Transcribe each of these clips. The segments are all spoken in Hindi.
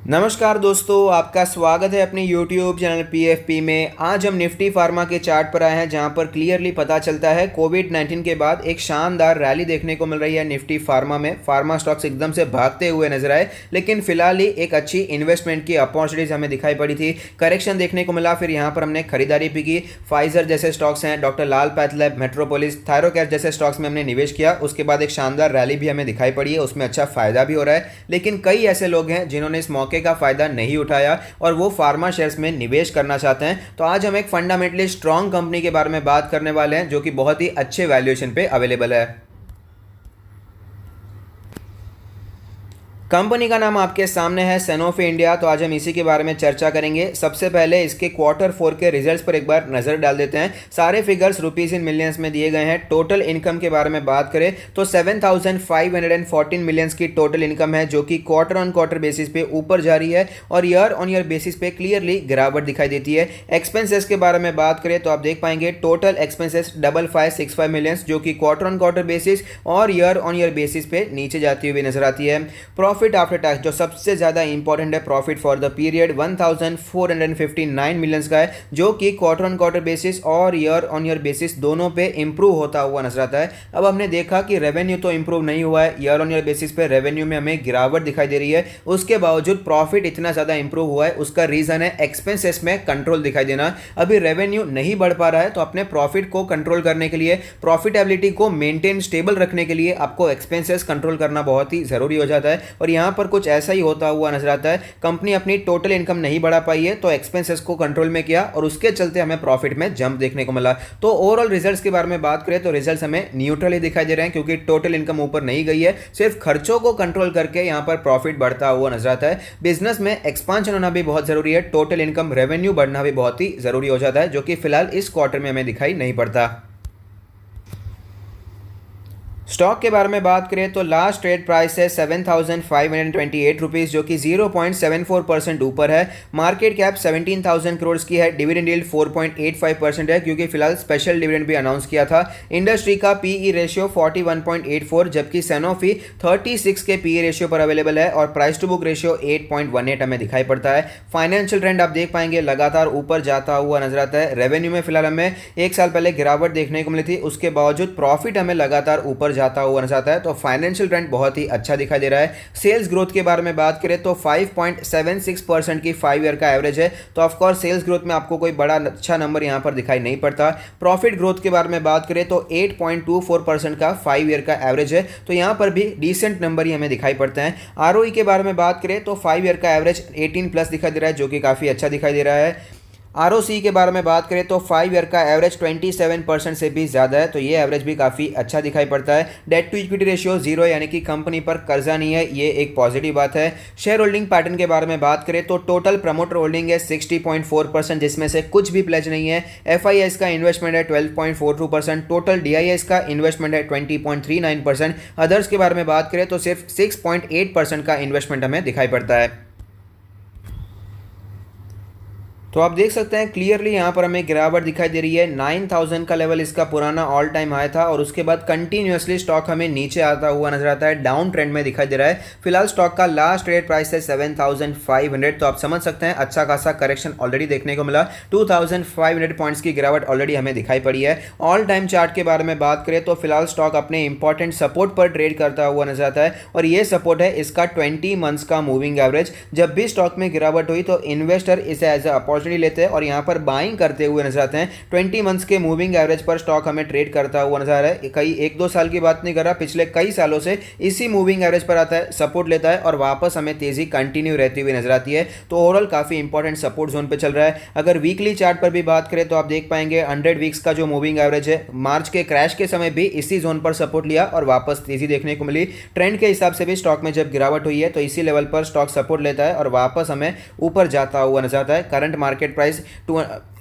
नमस्कार दोस्तों, आपका स्वागत है अपने YouTube चैनल PFP में। आज हम निफ्टी फार्मा के चार्ट पर आए हैं, जहां पर क्लियरली पता चलता है कोविड-19 के बाद एक शानदार रैली देखने को मिल रही है निफ्टी फार्मा में। फार्मा स्टॉक्स एकदम से भागते हुए नजर आए, लेकिन फिलहाल ही एक अच्छी इन्वेस्टमेंट की अपॉर्चुनिटीज हमें दिखाई पड़ी थी। करेक्शन देखने को मिला, फिर यहाँ पर हमने खरीदारी भी की। फाइजर जैसे स्टॉक्स हैं, डॉक्टर लाल पैथलैब, मेट्रोपोलिस, थायरोकेयर जैसे स्टॉक्स में हमने निवेश किया। उसके बाद एक शानदार रैली भी हमें दिखाई पड़ी है, उसमें अच्छा फायदा भी हो रहा है। लेकिन कई ऐसे लोग हैं जिन्होंने इस मौके का फायदा नहीं उठाया और वो फार्मा शेयर्स में निवेश करना चाहते हैं। तो आज हम एक फंडामेंटली स्ट्रांग कंपनी के बारे में बात करने वाले हैं, जो कि बहुत ही अच्छे वैल्यूएशन पे अवेलेबल है। कंपनी का नाम आपके सामने है सैनोफी इंडिया। तो आज हम इसी के बारे में चर्चा करेंगे। सबसे पहले इसके क्वार्टर 4 के रिजल्ट्स पर एक बार नजर डाल देते हैं। सारे फिगर्स रुपीस इन मिलियंस में दिए गए हैं। टोटल इनकम के बारे में बात करें तो 7,514 मिलियंस की टोटल इनकम है, जो कि क्वार्टर ऑन क्वार्टर बेसिस पे ऊपर जा रही है और ईयर ऑन ईयर बेसिस पे क्लियरली गिरावट दिखाई देती है। एक्सपेंसेस के बारे में बात करें तो आप देख पाएंगे टोटल एक्सपेंसेस 5565 मिलियंस, जो कि क्वार्टर ऑन क्वार्टर बेसिस और ईयर ऑन ईयर बेसिस पे नीचे जाती हुई नजर आती है। प्रॉफिट आफ्टर टैक्स जो सबसे ज्यादा इंपॉर्टेंट है, profit for the period 1459 millions का है, जो कि क्वार्टर ऑन क्वार्टर बेसिस और ईयर ऑन ईयर बेसिस दोनों पे इंप्रूव होता हुआ नजर आता है। अब हमने देखा कि रेवेन्यू तो इंप्रूव नहीं हुआ है, ईयर ऑन ईयर बेसिस पे रेवेन्यू में हमें गिरावट दिखाई दे रही है। उसके बावजूद प्रॉफिट इतना ज्यादा इंप्रूव हुआ है, उसका रीजन है एक्सपेंसेस में कंट्रोल दिखाई देना। अभी रेवेन्यू नहीं बढ़ पा रहा है, तो अपने प्रॉफिट को कंट्रोल करने के लिए, प्रॉफिटेबिलिटी को मेंटेन स्टेबल रखने के लिए आपको एक्सपेंसेस कंट्रोल करना बहुत ही जरूरी हो जाता है। और यहां पर कुछ ऐसा ही होता हुआ नजर आता है। कंपनी अपनी टोटल इनकम नहीं बढ़ा पाई है, तो एक्सपेंसेस को कंट्रोल में किया और उसके चलते हमें प्रॉफिट में जंप देखने को मिला। तो ओवरऑल रिजल्ट्स के बारे में बात करें तो रिजल्ट्स हमें न्यूट्रल ही दिखाई दे रहे हैं, क्योंकि टोटल इनकम ऊपर नहीं गई है। सिर्फ खर्चों को कंट्रोल करके यहां पर प्रॉफिट बढ़ता हुआ नजर आता है। बिजनेस में एक्सपांशन होना भी बहुत जरूरी है, टोटल इनकम रेवेन्यू बढ़ना भी बहुत ही जरूरी हो जाता है, जो कि फिलहाल इस क्वार्टर में हमें दिखाई नहीं पड़ता। स्टॉक के बारे में बात करें तो लास्ट ट्रेड प्राइस है 7,528 रुपीज़, जो कि 0.74% ऊपर है। मार्केट कैप 17,000 करोड़ की है। डिविडेंड यील्ड 4.85% है, क्योंकि फिलहाल स्पेशल डिविडेंड भी अनाउंस किया था। इंडस्ट्री का पीई रेशियो 41.84, जबकि सैनोफी 36 के पीई रेशियो पर अवेलेबल है और प्राइस टू बुक रेशियो 8.18 हमें दिखाई पड़ता है। फाइनेंशियल ट्रेंड आप देख पाएंगे लगातार ऊपर जाता हुआ नजर आता है। रेवेन्यू में फिलहाल हमें एक साल पहले गिरावट देखने को मिली थी, उसके बावजूद प्रॉफिट हमें लगातार ऊपर जाता हुआ नजर आता है। तो फाइनेंशियल ट्रेंड बहुत ही अच्छा दिखाई दे रहा है। सेल्स ग्रोथ के बारे में बात करें तो 5.76% की 5 ईयर का एवरेज है। तो ऑफ कोर्स सेल्स ग्रोथ में आपको कोई बड़ा अच्छा नंबर यहां पर दिखाई नहीं पड़ता। प्रॉफिट ग्रोथ के बारे में बात करें तो 8.24% का 5 ईयर का एवरेज है। तो यहां पर भी डिसेंट नंबर ही हमें दिखाई पड़ते हैं। आरओई के बारे में बात करें तो 5 ईयर का एवरेज 18+ दिखाई दे रहा है, जो कि काफी अच्छा दिखाई दे रहा है। आरओसी के बारे में बात करें तो 5 ईयर का एवरेज 27% से भी ज़्यादा है, तो ये एवरेज भी काफ़ी अच्छा दिखाई पड़ता है। डेट टू इक्विटी रेशियो 0 है, यानी कि कंपनी पर कर्जा नहीं है, ये एक पॉजिटिव बात है। शेयर होल्डिंग पैटर्न के बारे में बात करें तो टोटल प्रमोटर होल्डिंग है 60.4%, जिसमें से कुछ भी प्लेज नहीं है। एफआईआईएस का इन्वेस्टमेंट है 12.42%, टोटल डीआईएस का इन्वेस्टमेंट है 20.39%। अदर्स के बारे में बात करें तो सिर्फ 6.8% का इन्वेस्टमेंट हमें दिखाई पड़ता है। तो आप देख सकते हैं क्लियरली यहाँ पर हमें गिरावट दिखाई दे रही है। 9,000 का लेवल इसका पुराना ऑल टाइम हाई था और उसके बाद कंटिन्यूअसली स्टॉक हमें नीचे आता हुआ नजर आता है, डाउन ट्रेंड में दिखाई दे रहा है। फिलहाल स्टॉक का लास्ट ट्रेड प्राइस है 7,500, तो आप समझ सकते हैं अच्छा खासा करेक्शन ऑलरेडी देखने को मिला। 2,500 पॉइंट्स की गिरावट ऑलरेडी हमें दिखाई पड़ी है। ऑल टाइम चार्ट के बारे में बात करें तो फिलहाल स्टॉक अपने इंपॉर्टेंट सपोर्ट पर ट्रेड करता हुआ नजर आता है और ये सपोर्ट है इसका 20 मंथ्स का मूविंग एवरेज। जब भी स्टॉक में गिरावट हुई तो इन्वेस्टर इसे एज अ लेते हैं और यहां पर बाइंग करते हुए नजर आते हैं। 20 मंथ्स के मूविंग एवरेज पर स्टॉक हमें ट्रेड करता हुआ नजर आ रहा है। कई 1-2 साल की बात नहीं कर रहा, पिछले कई सालों से इसी मूविंग एवरेज पर आता है, सपोर्ट लेता है और वापस हमें तेजी कंटिन्यू रहती हुई नजर आती है। तो ओवरऑल काफी इंपॉर्टेंट सपोर्ट जोन पे चल रहा है। अगर वीकली चार्ट पर भी बात करें तो आप देख पाएंगे 100 वीक्स का जो मूविंग एवरेज है, मार्च के क्रैश के समय भी इसी जोन पर सपोर्ट लिया और वापस तेजी देखने को मिली। ट्रेंड के हिसाब से भी स्टॉक में जब गिरावट हुई है तो इसी लेवल पर स्टॉक सपोर्ट लेता है और वापस हमें ऊपर जाता हुआ नजर आता है। करंट मार्केट प्राइस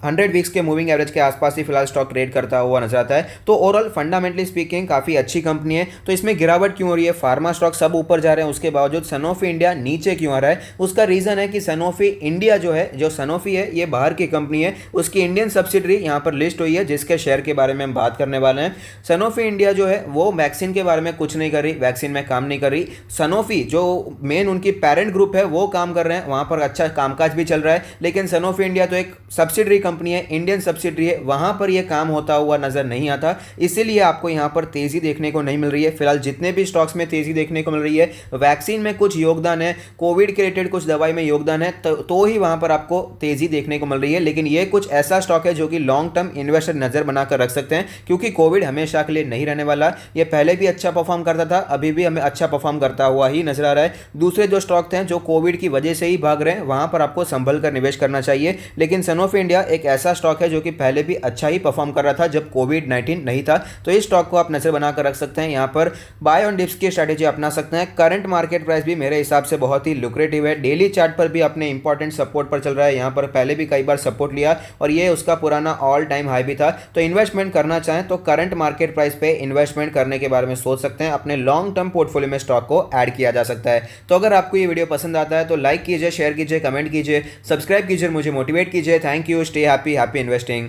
100 वीक्स के मूविंग एवरेज के आसपास ही फिलहाल स्टॉक ट्रेड करता हुआ नजर आता है। तो ओवरऑल फंडामेंटली स्पीकिंग काफ़ी अच्छी कंपनी है। तो इसमें गिरावट क्यों हो रही है, फार्मा स्टॉक सब ऊपर जा रहे हैं, उसके बावजूद सनोफी इंडिया नीचे क्यों आ रहा है? उसका रीज़न है कि सनोफी इंडिया जो है, जो सनोफी है ये बाहर की कंपनी है, उसकी इंडियन सब्सिडरी यहाँ पर लिस्ट हुई है जिसके शेयर के बारे में हम बात करने वाले हैं। सनोफी इंडिया जो है वो वैक्सीन के बारे में कुछ नहीं कर रही, वैक्सीन में काम नहीं कर रही। सनोफी जो मेन उनकी पेरेंट ग्रुप है वो काम कर रहे हैं, वहाँ पर अच्छा कामकाज भी चल रहा है, लेकिन सनोफी इंडिया तो एक सब्सिडरी कंपनी है, इंडियन सब्सिडरी है, वहाँ पर यह काम होता हुआ नजर नहीं आता। इसीलिए आपको यहाँ पर तेज़ी देखने को नहीं मिल रही है। फिलहाल जितने भी स्टॉक्स में तेज़ी देखने को मिल रही है, वैक्सीन में कुछ योगदान है, कोविड के रिलेटेड कुछ दवाई में योगदान है, तो ही वहाँ पर आपको तेज़ी देखने को मिल रही है। लेकिन ये कुछ ऐसा स्टॉक है जो कि लॉन्ग टर्म इन्वेस्टर नज़र बनाकर रख सकते हैं, क्योंकि कोविड हमेशा के लिए नहीं रहने वाला। ये पहले भी अच्छा परफॉर्म करता था, अभी भी हमें अच्छा परफॉर्म करता हुआ ही नजर आ रहा है। दूसरे जो स्टॉक थे जो कोविड की वजह से ही भाग रहे हैं, वहाँ पर आपको संभल कर निवेश करना चाहिए। लेकिन सनोफी इंडिया एक ऐसा स्टॉक है जो कि पहले भी अच्छा ही परफॉर्म कर रहा था जब कोविड-19 नहीं था, तो इस स्टॉक को आप नजर बनाकर रख सकते हैं। यहाँ पर बाय ऑन डिप्स की स्ट्रैटेजी अपना सकते हैं। करंट मार्केट प्राइस भी मेरे हिसाब से बहुत ही लुक्रेटिव है। डेली चार्ट पर भी अपने इंपॉर्टेंट सपोर्ट पर चल रहा है, यहाँ पर पहले भी कई बार सपोर्ट लिया और ये उसका पुराना ऑल टाइम हाई भी था। तो इन्वेस्टमेंट करना चाहें तो करंट मार्केट प्राइस पे इन्वेस्टमेंट करने के बारे में सोच सकते हैं। अपने लॉन्ग टर्म पोर्टफोलियो में स्टॉक को ऐड किया जा सकता है। तो अगर आपको ये वीडियो पसंद आता है तो लाइक कीजिए, शेयर कीजिए, कमेंट कीजिए, सब्सक्राइब कीजिए, मुझे मोटिवेट कीजिए। Thank you, stay happy, happy investing.